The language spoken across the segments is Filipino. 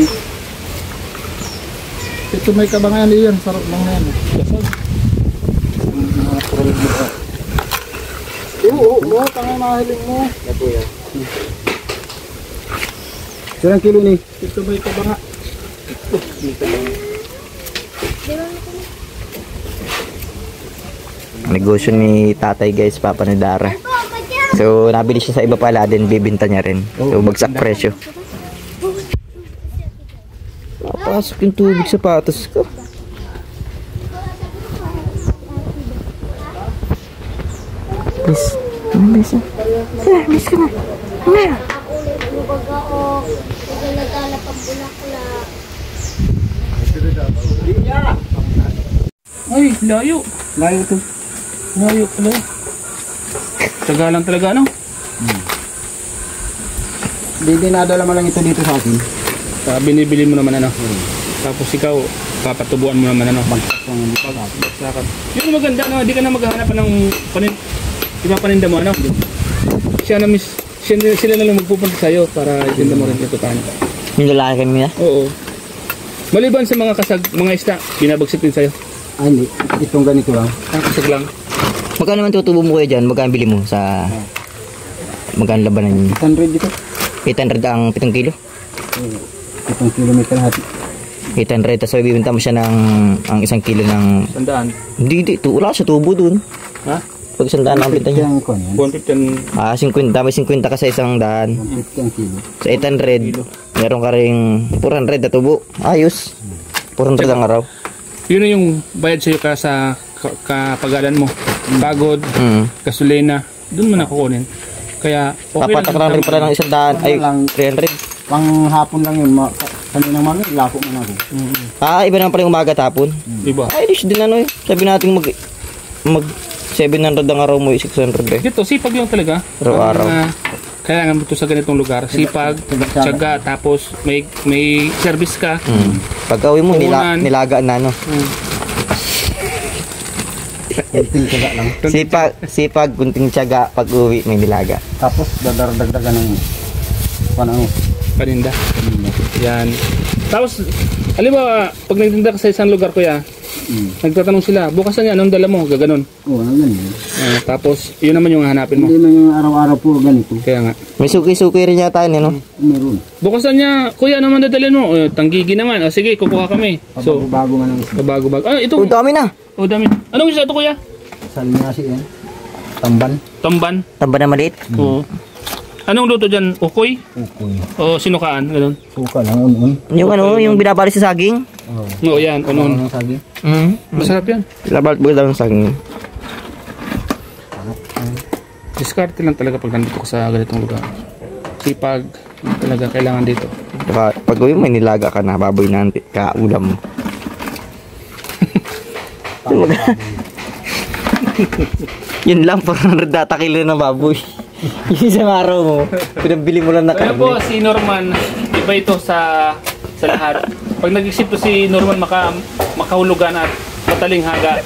eh. Ito may kabangan yan, sarap lang na yan. Oo, tanga mahiling mo. Ito yan. Silang kilo ni? Ito may kabanga. Negosyo ni tatay guys, papa ni Dara. So nabili siya sa iba pala, din bibinta niya rin. So bagsak presyo. Papasok yung tubig sa patos ko. Miss, miss miss ka na. Ay, layo. Layo to. Layo pala. Taga lang talaga, ano? Dinadala mo lang ito dito sa akin. Binibili mo naman, ano? Tapos ikaw, papatubuan mo naman, ano? Bagsakan. Yung maganda, no? Di ka na maghahanap ng ipapaninda mo, ano? Sila na lang magpupunta sa'yo para itinda mo rin ito paano. Yung lalaki kami na? Oo. Maliban sa mga kasag, mga isda, binabagsit din sa'yo. Ay, hindi. Itong ganito lang. Ang kasag lang. Magkano naman tutubo mo kayo dyan? Magkano bili mo sa... Magkano labanan nyo? 800 dito. 800 ang 7 kilo? 7 kilometer hati. 800, tapos ibibenta mo siya ng ang 1 kilo ng... 100? Hindi, wala sa tubo dun. Ha? Pag 100 ang benta niya. 150. 50, may 50 ka sa 100. 150 ang kilo. Sa 800, meron ka ring 400 na tubo. Ayos. 400 ang araw. Yun na yung bayad sa'yo ka sa kapagalan mo. Pagod, gasolina, doon mo na kukunin. Kaya okay papatak lang rin pala ng 100, ay 300. Pang hapon lang yun. Kaninang mami, lako man ako. Iba naman pala yung umaga tapon. Diba? Ay, dis din ano eh. Sabi natin mag 700 ang araw mo, 600 eh. Dito, sipag lang talaga. Araw-araw. Kailangan mo ito sa ganitong lugar. Sipag, tiyaga, tapos may service ka. Pagka uwi mo, nilaga na ano. Kunting tiyaga lang. Sipag, kunting tiyaga, pag uwi may nilaga. Tapos dadaragdagan ng paninda. Yan. Tapos, halimbawa, pag nagtinda ka sa isang lugar, kuya, nagtatanong sila, bukas na yan, anong dala mo? Gaganon. Oo, ganyan. Tapos, yun naman yung hanapin mo. Hindi man yung araw-araw po ganito. Kaya nga. May suki-suki rin yata yun, no? Meron. Bukas na niya, kuya, naman dadalhin mo. Tanggigi naman. Sige, kukuha kami. So, bago man ang isa. bago-bago. Ito. Oh, dami na. Oh, dami. Anong isa ito, kuya? Salinasi yan. Tamban. Tamban. Tamban na maliit. Oo. Anong luto dyan? Ukoy? Ukoy. O sinukaan? Ganun. Suka lang, un-un. Yung ano, yung binabali sa saging? Oo, yan. Unon. Sabi. Masarap yan. Binabali sa saging. Diskarte lang talaga pag nandito ka sa ganitong lugar. Sipag talaga kailangan dito. Pag uwi mo, may nilaga ka na, baboy na kaulam mo. Yun lang, 400 data kilo na baboy. Yung isang araw mo, pinabili mo lang na Kaya karne. po, si Norman, iba ito sa lahat. Pag nag-isip to si Norman, makahulugan at mataling haga.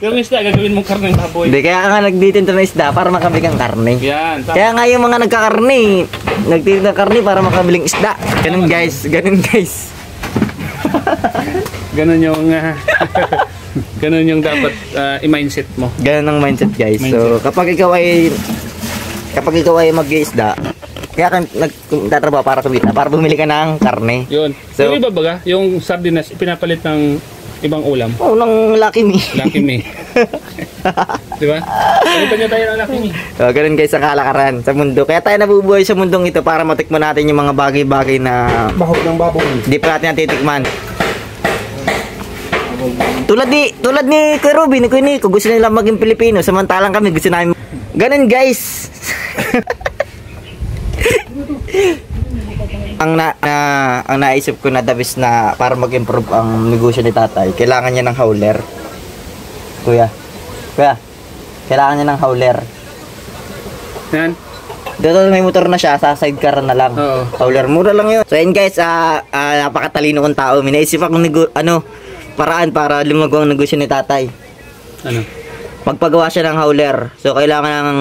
Yung isda, gagawin mong karne ng baboy. Hindi, kaya nga nagtitinda ng isda para makabili kang karne. Yan. Kaya nga yung mga nagkakarne, nagtitinda ng karne para makabiling isda. Ganun guys, ganun guys. Ganun yung ganun yung dapat i-mindset mo. Ganun ang mindset guys. So kapag ikaw ay mag-iisda, kaya ka nagtatrabaho para kumita, para bumili ka ng karne. Yun. So, yung iba baga, yung sardinas pinapalit ng ibang ulam. Oh, ng Lucky Me. Lucky Me. Di ba? Palitan niyo tayo ng Lucky Me. So, ganun guys ang kalakaran sa mundo. Kaya tayo nabubuhay sa mundong ito para matikman natin yung mga bagay-bagay na Bahog ng baboy. hindi pa natin natitikman. Tulad ni Kuya Ruby, ni Kuya Nico, gusto nila maging Pilipino, samantalang kami gusto namin. Ganun guys. ang naisip ko na the best na para mag-improve ang negosyo ni tatay, kailangan niya ng hauler. Kuya, kailangan niya ng hauler. Yan. Dito may motor na siya, sa sidecar na lang. Oo. Hauler, mura lang yun. So yun guys, napakatalino kong tao. Minaisip akong paraan para lumagaw ang negosyo ni tatay. Ano? Magpagawa siya ng hauler. So kailangan ng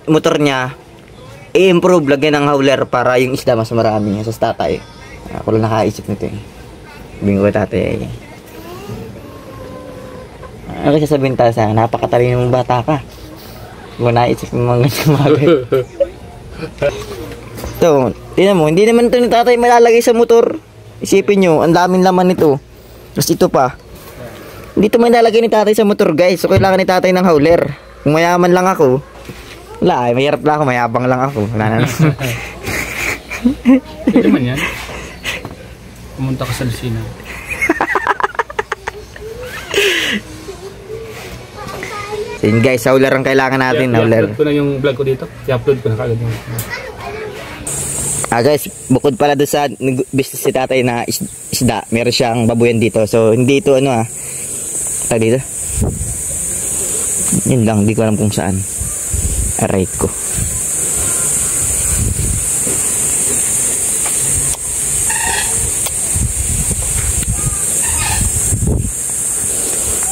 motor niya i-improve, lagyan ng howler para yung isda mas marami sa tatay. Ako lang nakaisip nito eh. Bingo tatay. Ano kasi sabihin tayo sa napakatalino mong bata ka. Kung naisip mo mga ganyan bagay. Ito, tingnan mo, hindi naman ito ni tatay malalagay sa motor. Isipin nyo, ang daming laman nito. Tapos ito pa. Hindi ito malalagay ni tatay sa motor guys. So kailangan ni tatay ng howler. Kung mayaman lang ako, wala ay, mahirap lang ako, mayabang lang ako. Wala na. Pwede man yan. Pumunta ka sa Lucina. So yun guys, howler ang kailangan natin, howler. I-upload ko na yung vlog ko dito. I-upload ko na kagad yung... Guys, bukod pala doon sa business si tatay na isda, meron siyang babuyan dito. So hindi ito ano tag dito. Yun lang, hindi ko alam kung saan. Aray ko.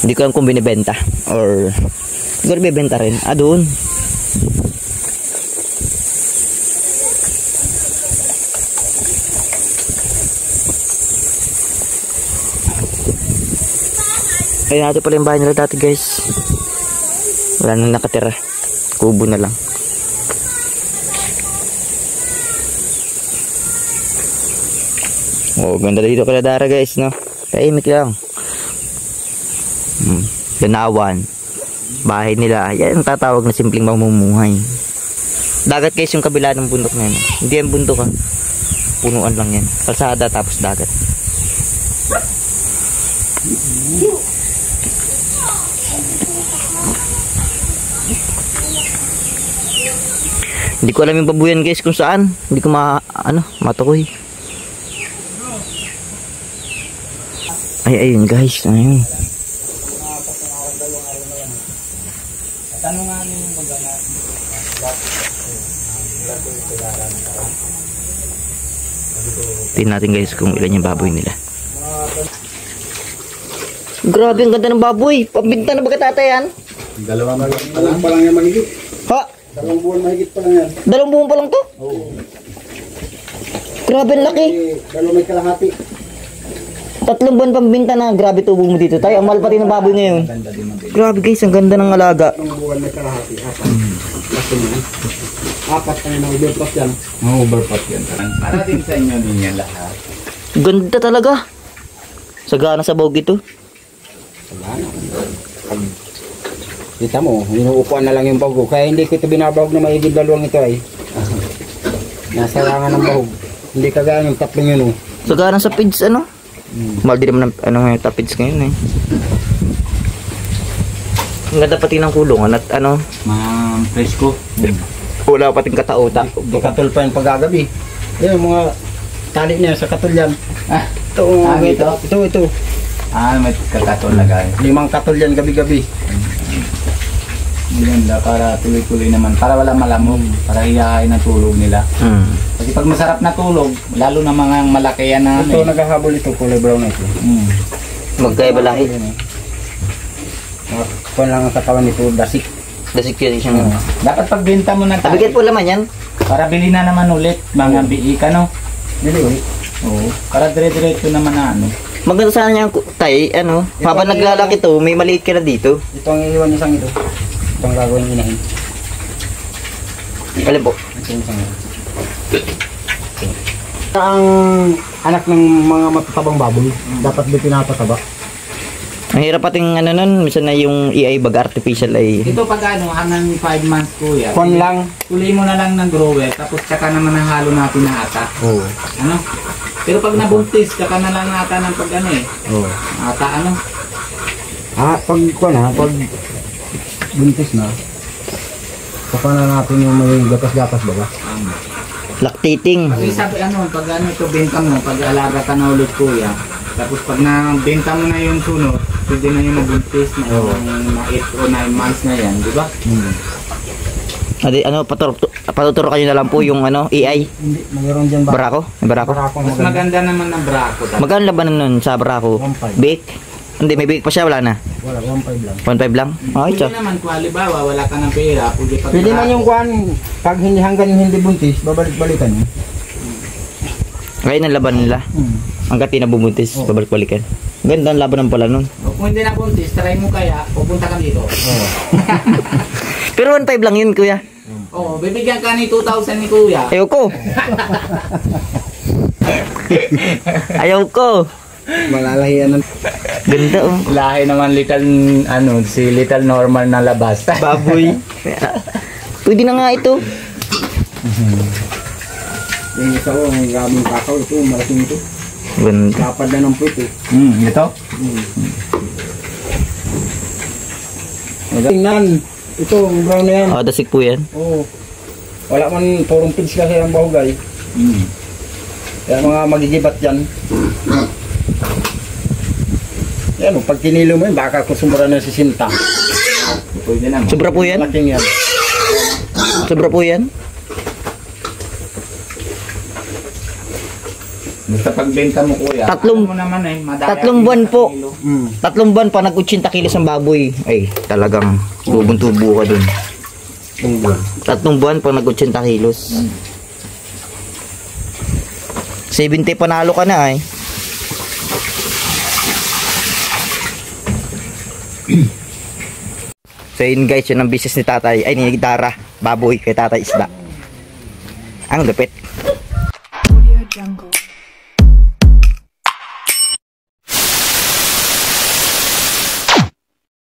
Hindi ko alam kung binibenta or siguro bibenta rin. Doon. Ayun natin pala yung bahay nila dati guys. Wala nang nakatira. Kubo na lang. Oh, ganda dito kala Dara guys, no? Tahimik lang. Ganawan. Bahay nila. Yan ang tatawag na simpleng mamumuhay. Dagat guys yung kabila ng bundok na yan. Hindi yan bundok punuan lang yan. Kalsada tapos dagat. Hindi ko alam yung babuyan guys kung saan. Hindi ko matukoy. Ayun guys, ayun. Tingnan natin guys kung ilan yung baboy nila. Grabe ang ganda ng baboy. Pabinta na ba tatay yan? Dalawang buwan pa lang yan mahigit. Ha? 2 buwan mahigit pa lang yan. 2 buwan pa lang to? Oo. Grabe ang laki. Dalawa may kalahati. 3 buwan pambinta na. Grabe tubo mo dito tayo. Ang mahal pati ng baboy ngayon. Grabe guys, ang ganda ng alaga. 3 buwan may kalahati. 4 pa na overpass yan. Overpass yan. Para din sa inyo din yan lahat. Ganda talaga. Sagana sa bawg ito. Kita mo, inuupuan na lang yung bahog. Kaya hindi ko ito binabahog na maigid dalawang ito ay. Nasayangan ng bahog. Hindi kagaya yung 3 yun. Sagana sa pids Mahal din naman yung tapids ngayon eh. Ang ganda pati ng kulungan at Ma'am, presko. wala pating katauta. Hindi katul pa yung paggagabi. Yung mga tali niya sa katul yan. Ito. May kakatol na guys. 5 katul yan gabi-gabi. Maganda para tuloy-tuloy naman. Para wala malamog. Para hiyahay ng tulog nila. Kasi pag masarap na tulog, lalo na mga malaki yan na Ito naghahabol ito, kulay brown na ito. Magkaiba lahi. Kung lang ang katawan nito, dasik. Dasik yun siyang dapat pagbenta mo ng Tabigit po laman yan. para bili na naman ulit. Mga BI ka no? Dili ulit. Oo. Para dire-diretso naman na Maganda sana niyang tay, habang naglalaki to, may maliit ka na dito. Ito ang iiwan isang ito. Ito ang gagawin inahin. Alin po? Ito yung isang ito. Ang anak ng mga matatabang baboy, dapat din pinapataba. Ang hirap pating nun, minsan na yung EI bag artificial ay... Ito pag hanggang 5 months kuya. Kon lang. Tuloy mo na lang ng grower, tapos tsaka naman nahalo natin na ata. Oo. Pero pag nabuntis, tsaka na lang ata ng pag Oo. ata Pag buntis na, saka na natin yung may gatas-gatas ba? Lactating. Pag sabi pag ito benta mo, pag alaga ka na ulit kuya, tapos pag nabenta mo na yung sunod, pwede na yung mabuntis na yung 8 o 9 months na yan, di ba? Patuturo kayo na lang po yung EI. Hindi, mayroon dyan ba? Barako? May barako? Barako Mas maganda naman ng brako. Magkano labanan nun sa barako? 1.5. Bake? Hindi, may bigay pa siya, wala na. Wala, 1.5 lang. 1.5 lang? Okay, Pwede tiyak. naman kung halimbawa wala ka ng pera, Pwede man yung kuhan, pag hindi hanggang hindi buntis, babalik-balikan mo. Ngayon ang laban nila. Hanggat di nabubuntis, babalik-balikan. Ganda ang laban ng pala nun. O kung hindi na buntis, try mo kaya, pupunta ka dito. Pero 1.5 lang yun, kuya. Oo, bibigyan ka ni 2,000 ni kuya. Ayaw ko. Ayaw ko. Malalahian ng... Ganda oh. Lahi naman si little normal na labas. Baboy. Pwede na nga ito. Yung isa ko, ang gaming kakao, ito, malaking ito. Ganda. Lapad na ng puwit eh. Ito? Tingnan, ito, ang brown na yan. Oh, dasik po yan. Oo. Wala man, purong pids kasi ang bahugay. Kaya mga magigibat dyan. Yan o, pag kinilo mo yun, baka kusumura na si Sinta. Pwede naman. Sobra po yan? Malaking yan. Sobra po yan? Basta pagbenta mo kuya. Tatlong- alam mo naman madaya 3 buwan po. kilo. 3 buwan pa, nag-80 kilos ang baboy. Ay, talagang tubong-tubo ka dun. 3 buwan pa, nag-80 kilos. 70 panalo ka na ay. So yun guys, yun ang business ni tatay. Ay, ni Dara. Baboy kay tatay isda. Ang lupit. Audio Jungle.